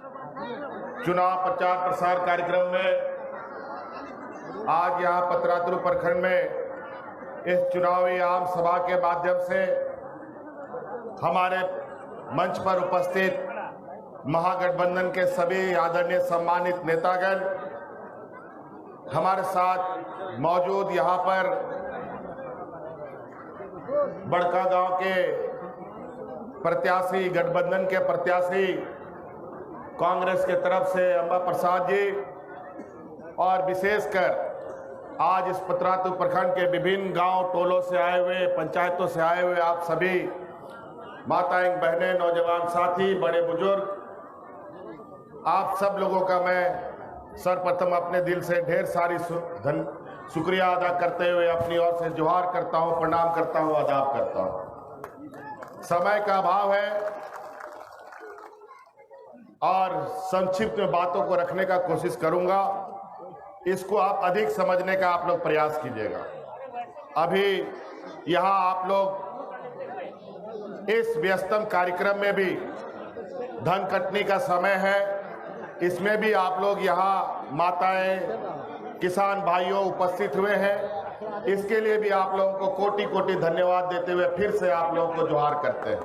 चुनाव प्रचार प्रसार कार्यक्रम में आज यहां पतरातू प्रखंड में इस चुनावी आम सभा के माध्यम से हमारे मंच पर उपस्थित महागठबंधन के सभी आदरणीय सम्मानित नेतागण, हमारे साथ मौजूद यहां पर बड़का गांव के प्रत्याशी, गठबंधन के प्रत्याशी कांग्रेस के तरफ से अंबा प्रसाद जी, और विशेषकर आज इस पतरातू प्रखंड के विभिन्न गांव टोलों से आए हुए, पंचायतों से आए हुए आप सभी माताएं, बहनें, नौजवान साथी, बड़े बुजुर्ग, आप सब लोगों का मैं सर्वप्रथम अपने दिल से ढेर सारी शुक्रिया अदा करते हुए अपनी ओर से जोहार करता हूं, प्रणाम करता हूं, आदाब करता हूं। समय का अभाव है और संक्षिप्त में बातों को रखने का कोशिश करूंगा। इसको आप अधिक समझने का आप लोग प्रयास कीजिएगा। अभी यहां आप लोग इस व्यस्तम कार्यक्रम में भी धन कटनी का समय है, इसमें भी आप लोग यहाँ माताएं, किसान भाइयों उपस्थित हुए हैं। इसके लिए भी आप लोगों को कोटि कोटि धन्यवाद देते हुए फिर से आप लोगों को जोहार करते हैं।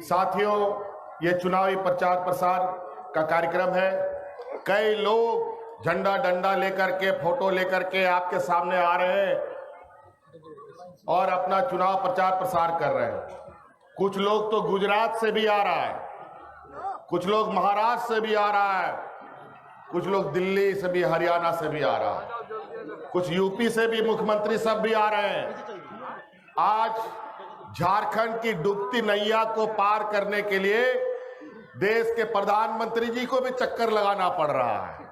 साथियों, ये चुनावी प्रचार प्रसार का कार्यक्रम है। कई लोग झंडा डंडा लेकर के, फोटो लेकर के आपके सामने आ रहे हैं और अपना चुनाव प्रचार प्रसार कर रहे हैं। कुछ लोग तो गुजरात से भी आ रहा है, कुछ लोग महाराष्ट्र से भी आ रहा है, कुछ लोग दिल्ली से भी, हरियाणा से भी आ रहा है, कुछ यूपी से भी मुख्यमंत्री सब भी आ रहे हैं। आज झारखंड की डूबती नैया को पार करने के लिए देश के प्रधानमंत्री जी को भी चक्कर लगाना पड़ रहा है,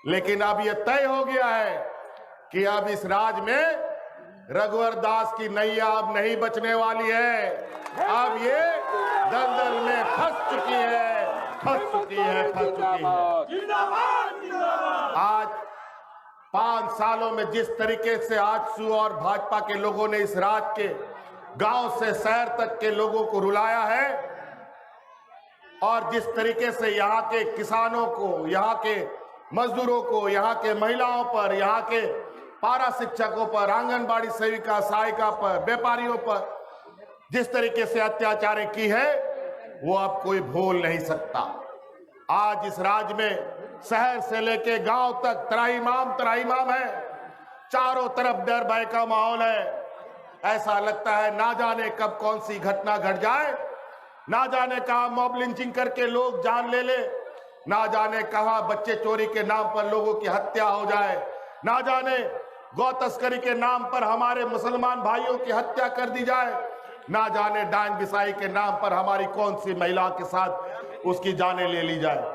लेकिन अब यह तय हो गया है कि अब इस राज्य में रघुवर दास की नैया अब नहीं बचने वाली है। अब ये दलदल में फंस चुकी है। आज 5 सालों में जिस तरीके से आजसू और भाजपा के लोगों ने इस राज्य के गांव से शहर तक के लोगों को रुलाया है, और जिस तरीके से यहाँ के किसानों को, यहाँ के मजदूरों को, यहाँ के महिलाओं पर, यहाँ के पारा शिक्षकों पर, आंगनबाड़ी सेविका, सहायिका पर, व्यापारियों पर जिस तरीके से अत्याचार की है, वो अब कोई भूल नहीं सकता। आज इस राज्य में शहर से लेके गांव तक त्राहिमाम है। चारों तरफ डर भय का माहौल है। ऐसा लगता है ना जाने कब कौन सी घटना घट जाए, ना जाने कहां मॉब लिंचिंग करके लोग जान ले ले, ना जाने कहां बच्चे चोरी के नाम पर लोगों की हत्या हो जाए, ना जाने गौ तस्करी के नाम पर हमारे मुसलमान भाइयों की हत्या कर दी जाए, ना जाने डायन बिसाई के नाम पर हमारी कौन सी महिला के साथ उसकी जानें ले ली जाए।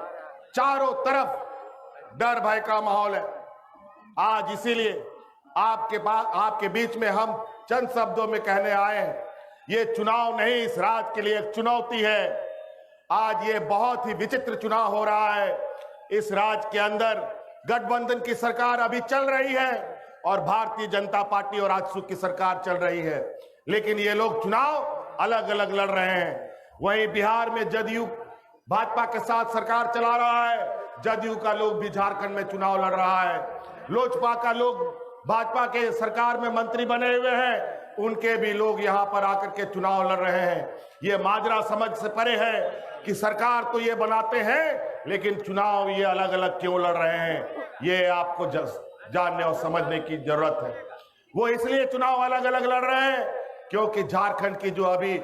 चारों तरफ डर भय का माहौल है। आज इसीलिए आपके बीच में हम चंद शब्दों में कहने आए हैं, ये चुनाव नहीं, इस राज्य के लिए एक चुनौती है। आज ये बहुत ही विचित्र चुनाव हो रहा है। इस राज्य के अंदर गठबंधन की सरकार अभी चल रही है और भारतीय जनता पार्टी और आजसू की सरकार चल रही है, लेकिन ये लोग चुनाव अलग अलग लड़ रहे हैं। वहीं बिहार में जदयू भाजपा के साथ सरकार चला रहा है, जदयू का लोग भी झारखंड में चुनाव लड़ रहा है। लोजपा का लोग भाजपा के सरकार में मंत्री बने हुए हैं, उनके भी लोग यहाँ पर आकर के चुनाव लड़ रहे हैं। ये माजरा समझ से परे है कि सरकार तो ये बनाते हैं, लेकिन चुनाव ये अलग अलग क्यों लड़ रहे हैं, ये आपको जानने और समझने की जरूरत है। वो इसलिए चुनाव अलग अलग लड़ रहे हैं क्योंकि झारखंड की जो अभी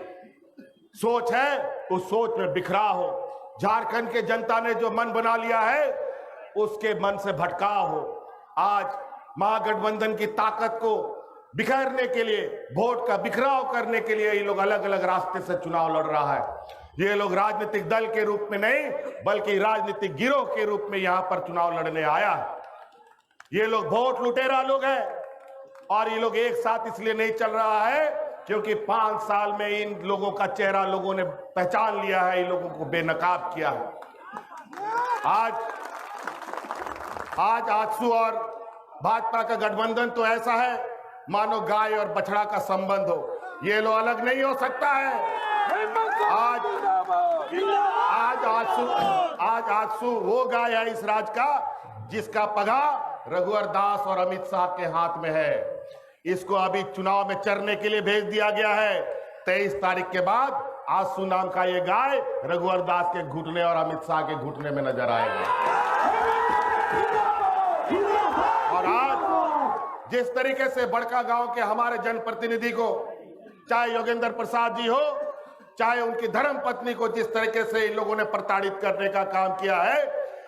सोच है, उस सोच में बिखराव हो। झारखंड के जनता ने जो मन बना लिया है, उसके मन से भटकाव हो। आज महागठबंधन की ताकत को बिखरने के लिए, वोट का बिखराव करने के लिए ये लोग अलग अलग रास्ते से चुनाव लड़ रहा है। ये लोग राजनीतिक दल के रूप में नहीं, बल्कि राजनीतिक गिरोह के रूप में यहां पर चुनाव लड़ने आया है। ये लोग वोट लुटेरा लोग हैं, और ये लोग एक साथ इसलिए नहीं चल रहा है क्योंकि 5 साल में इन लोगों का चेहरा लोगों ने पहचान लिया है, इन लोगों को बेनकाब किया है। आज आजसू और भाजपा का गठबंधन तो ऐसा है मानो गाय और बछड़ा का संबंध हो, ये लो अलग नहीं हो सकता है। आज आजसू वो गाय है इस राज्य का जिसका पगा रघुवर दास और अमित शाह के हाथ में है। इसको अभी चुनाव में चरने के लिए भेज दिया गया है। 23 तारीख के बाद आजसू नाम का ये गाय रघुवर दास के घुटने और अमित शाह के घुटने में नजर आएगा। और आज जिस तरीके से बड़का गांव के हमारे जनप्रतिनिधि को, चाहे योगेंद्र प्रसाद जी हो, चाहे उनकी धर्म पत्नी को, जिस तरीके से इन लोगों ने प्रताड़ित करने का काम किया है,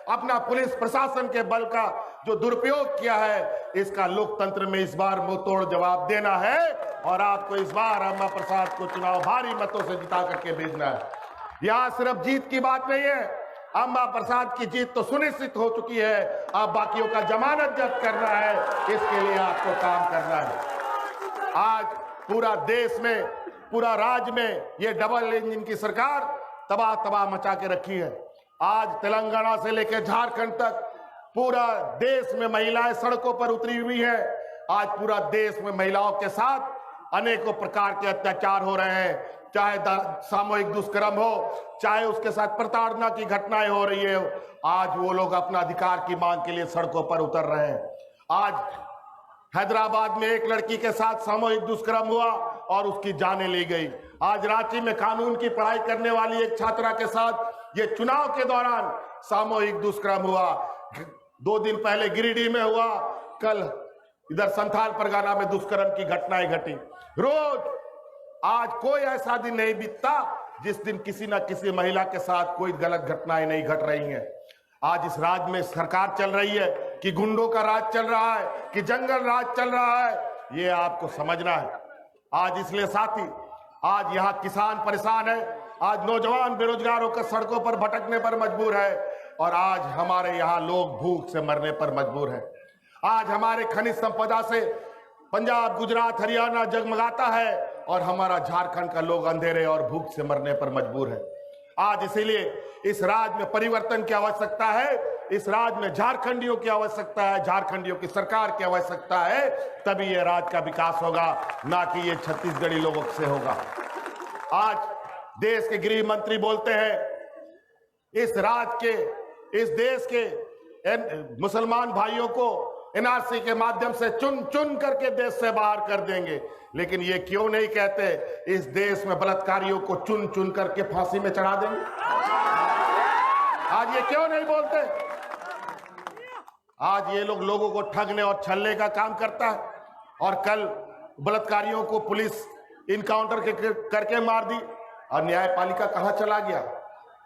अपना पुलिस प्रशासन के बल का जो दुरुपयोग किया है, इसका लोकतंत्र में इस बार मुंहतोड़ जवाब देना है। और आपको इस बार अम्मा प्रसाद को चुनाव भारी मतों से जिता करके भेजना है। यहां सिर्फ जीत की बात नहीं है, अम्मा प्रसाद की जीत तो सुनिश्चित हो चुकी है, अब बाकियों का जमानत जब्त करना है, इसके लिए आपको काम करना है। आज पूरा देश में, पूरा राज्य में ये डबल इंजन की सरकार तबाह मचा के रखी है। आज तेलंगाना से लेकर झारखंड तक पूरा देश में महिलाएं सड़कों पर उतरी हुई है। आज पूरा देश में महिलाओं के साथ अनेकों प्रकार के अत्याचार हो रहे हैं, चाहे सामूहिक दुष्कर्म हो, चाहे उसके साथ प्रताड़ना की घटनाएं हो रही है। आज वो लोग अपना अधिकार की मांग के लिए सड़कों पर उतर रहे हैं। आज हैदराबाद में एक लड़की के साथ सामूहिक दुष्कर्म हुआ और उसकी जान ली गई। आज रांची में कानून की पढ़ाई करने वाली एक छात्रा के साथ ये चुनाव के दौरान सामूहिक दुष्कर्म हुआ। 2 दिन पहले गिरिडीह में हुआ, कल इधर संथाल परगना में दुष्कर्म की घटनाएं घटी। रोज आज कोई ऐसा दिन नहीं बीतता जिस दिन किसी न किसी महिला के साथ कोई गलत घटनाएं नहीं घट रही हैं। आज इस राज्य में सरकार चल रही है कि गुंडों का राज चल रहा है, कि जंगल राज चल रहा है, ये आपको समझना है। आज इसलिए साथी, आज यहाँ किसान परेशान है, आज नौजवान बेरोजगार होकर सड़कों पर भटकने पर मजबूर है, और आज हमारे यहाँ लोग भूख से मरने पर मजबूर है। आज हमारे खनिज संपदा से पंजाब, गुजरात, हरियाणा जगमगाता है और हमारा झारखंड का लोग अंधेरे और भूख से मरने पर मजबूर है। आज इसीलिए इस राज्य में परिवर्तन की आवश्यकता है, इस राज्य में झारखंडियों की आवश्यकता है, झारखंडियों की सरकार की आवश्यकता है, तभी ये राज्य का विकास होगा, ना कि ये छत्तीसगढ़ी लोगों से होगा। आज देश के गृह मंत्री बोलते हैं इस राज्य के, इस देश के मुसलमान भाइयों को एनआरसी के माध्यम से चुन चुन करके देश से बाहर कर देंगे, लेकिन ये क्यों नहीं कहते इस देश में बलात्कारियों को चुन चुन करके फांसी में चढ़ा देंगे? आज ये क्यों नहीं बोलते? आज ये लोग लोगों को ठगने और छलने का काम करता है, और कल बलात्कारियों को पुलिस इनकाउंटर करके मार दी, और न्यायपालिका कहां चला गया?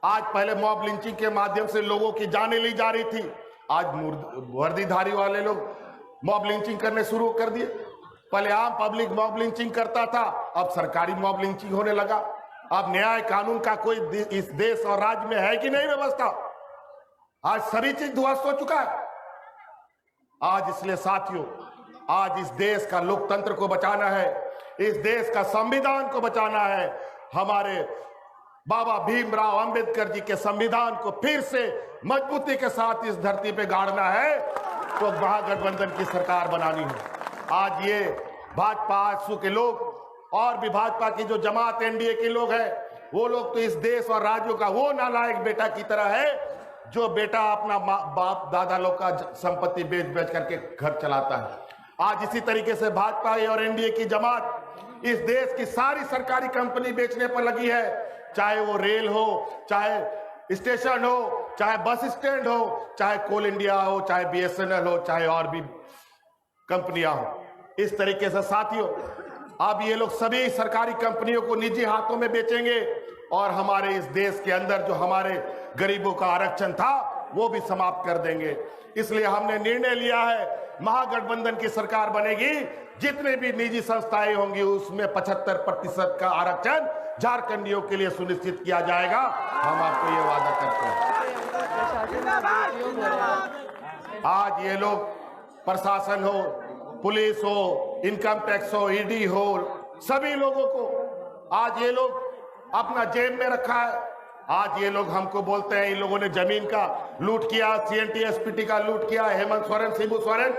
आज पहले मॉब लिंचिंग के माध्यम से लोगों की जानें ली जा रही थी, आज वर्दीधारी वाले लोग मॉब लिंचिंग करने शुरू कर दिए। पहले आम पब्लिक मॉब लिंचिंग करता था, अब सरकारी मॉब लिंचिंग होने लगा। अब न्याय कानून का कोई इस देश और राज्य में है कि नहीं व्यवस्था? आज सभी चीज ध्वस्त हो चुका है। आज इसलिए साथियों, आज इस देश का लोकतंत्र को बचाना है, इस देश का संविधान को बचाना है, हमारे बाबा भीमराव अंबेडकर जी के संविधान को फिर से मजबूती के साथ इस धरती पे गाड़ना है, तो महागठबंधन की सरकार बनानी है। आज ये भाजपा आजसू के लोग और भी भाजपा की जो जमात एनडीए के लोग हैं, वो लोग तो इस देश और राज्यों का वो नालायक बेटा की तरह है जो बेटा अपना बाप दादा लोग का संपत्ति बेच बेच करके घर चलाता है। आज इसी तरीके से भाजपा और एनडीए की जमात इस देश की सारी सरकारी कंपनी बेचने पर लगी है, चाहे वो रेल हो, चाहे स्टेशन हो, चाहे बस स्टैंड हो, चाहे कोल इंडिया हो, चाहे बीएसएनएल हो, चाहे और भी कंपनियां हो। इस तरीके से साथियों, अब ये लोग सभी सरकारी कंपनियों को निजी हाथों में बेचेंगे, और हमारे इस देश के अंदर जो हमारे गरीबों का आरक्षण था वो भी समाप्त कर देंगे। इसलिए हमने निर्णय लिया है, महागठबंधन की सरकार बनेगी, जितने भी निजी संस्थाएं होंगी उसमें 75% का आरक्षण झारखंडियों के लिए सुनिश्चित किया जाएगा। हम आपको ये वादा करते हैं। आज ये लोग प्रशासन हो, पुलिस हो, इनकम टैक्स हो, ईडी हो, सभी लोगों को आज ये लोग अपना जेब में रखा है। आज ये लोग हमको बोलते हैं इन लोगों ने जमीन का लूट किया, सीएनटी एसपीटी का लूट किया, हेमंत सोरेन, शिबू सोरेन।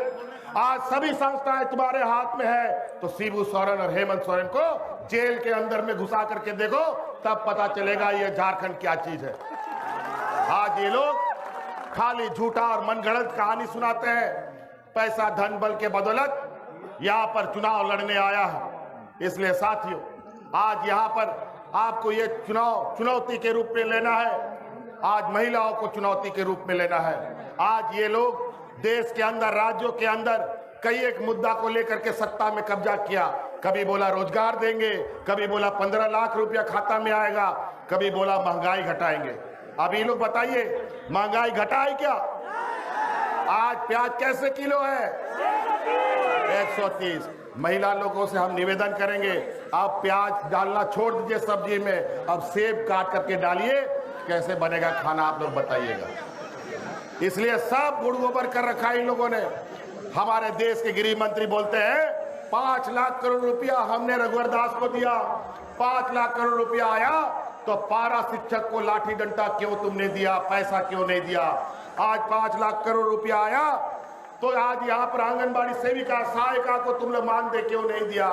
आज सभी संस्थाएं तुम्हारे हाथ में है, तो शिबू सोरेन और हेमंत सोरेन को जेल के अंदर में घुसा करके देखो, तब पता चलेगा ये झारखंड क्या चीज है। आज ये लोग खाली झूठा और मनगढ़ंत कहानी सुनाते हैं। पैसा धन बल के बदौलत यहाँ पर चुनाव लड़ने आया है। इसलिए साथियों, आज यहाँ पर आपको ये चुनाव चुनौती के रूप में लेना है। आज महिलाओं को चुनौती के रूप में लेना है। आज ये लोग देश के अंदर, राज्यों के अंदर कई एक मुद्दा को लेकर के सत्ता में कब्जा किया। कभी बोला रोजगार देंगे, कभी बोला 15 लाख रुपया खाता में आएगा, कभी बोला महंगाई घटाएंगे। अब ये लोग बताइए, महंगाई घटाई क्या? आज प्याज कैसे किलो है? 130। महिला लोगों से हम निवेदन करेंगे, आप प्याज डालना छोड़ दीजिए सब्जी में, अब सेब काट करके डालिए। कैसे बनेगा खाना आप लोग बताइएगा। इसलिए सब गुड़ गोबर कर रखा है इन लोगों ने। हमारे देश के गृह मंत्री बोलते हैं 5 लाख करोड़ रुपया हमने रघुवर दास को दिया। 5 लाख करोड़ रुपया आया तो पारा शिक्षक को लाठी डंडा क्यों तुमने दिया, पैसा क्यों नहीं दिया? आज 5 लाख करोड़ रुपया आया तो आज यहाँ पर आंगनबाड़ी सेविका, सहायिका को तुमने मानदेय क्यों नहीं दिया?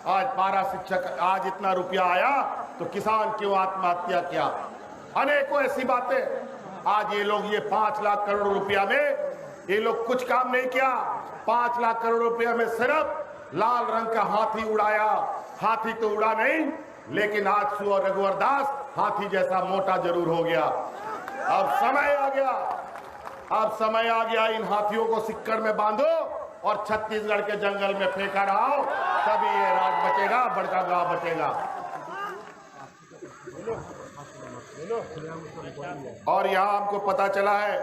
आज पारा शिक्षक, आज इतना रुपया आया तो किसान क्यों आत्महत्या किया? अनेकों ऐसी बातें। आज ये लोग, ये 5 लाख करोड़ रुपया में ये लोग कुछ काम नहीं किया। 5 लाख करोड़ रुपया में सिर्फ लाल रंग का हाथी उड़ाया। हाथी तो उड़ा नहीं, लेकिन आज और रघुवर दास हाथी जैसा मोटा जरूर हो गया। अब समय आ गया, अब समय आ गया, इन हाथियों को सिक्कड़ में बांधो और छत्तीसगढ़ के जंगल में फेंका रहो, तभी ये राज बचेगा, बड़का गांव बचेगा। और यहाँ हमको पता चला है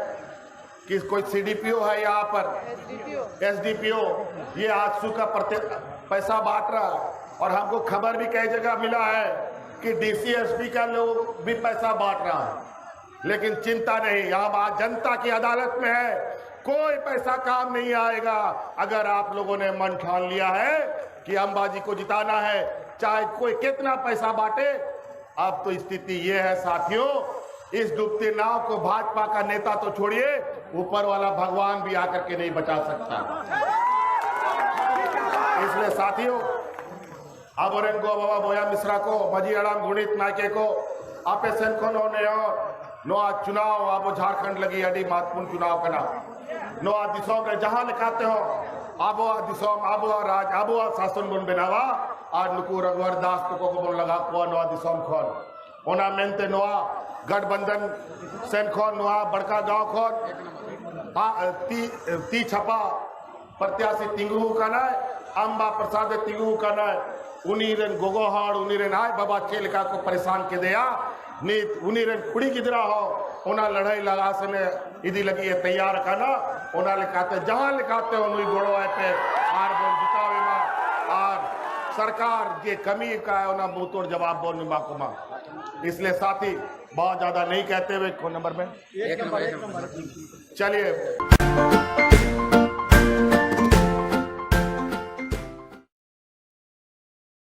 कि कोई सीडीपीओ है यहाँ पर, एसडीपीओ, ये आजसू का पैसा बांट रहा है। और हमको खबर भी कई जगह मिला है कि डीसी एसपी का लोग भी पैसा बांट रहा है। लेकिन चिंता नहीं, यहाँ आज जनता की अदालत में है, कोई पैसा काम नहीं आएगा। अगर आप लोगों ने मन ठान लिया है कि अंबाजी को जिताना है, चाहे कोई कितना पैसा बांटे। अब तो स्थिति ये है साथियों, इस डूबती नाव को भाजपा का नेता तो छोड़िए, ऊपर वाला भगवान भी आकर के नहीं बचा सकता। इसलिए साथियों, अब को बाबा बोया मिश्रा को, मजी अड़ाम गुणित नायके को, आपे सेनखो नो आज चुनाव अब झारखंड लगी अड़ी महत्वपूर्ण चुनाव करना नो आज दिशों में जहां लिखाते हो आबो दिशों आबो राज आबो शासन बन बनावा आज नुकू रघुवर दास को बन लगा को नो दिशों खोन ओना मेनते नो गठबंधन सेनखोन नो बड़का गांव खोन ती छपा प्रत्याशी तिंगू का ना अंबा प्रसाद तिंगू का ना उनीरन गोगोहाड़ उनीरन आय बाबा चेलिका को परेशान के दिया नीत उनीरन कुड़ी किधरा हो ओना लड़ाई लगा से ने इदी लगी है तैयार करना ओना लिखाते जहां लिखाते हो उन्हीं गोड़ो है पे आर बोल जितावे मा और सरकार के कमी का है ओना मुंह तोड़ जवाब बोल निमा को मां। इसलिए साथी बहुत ज्यादा नहीं कहते हुए नंबर में 1 नंबर चलिए।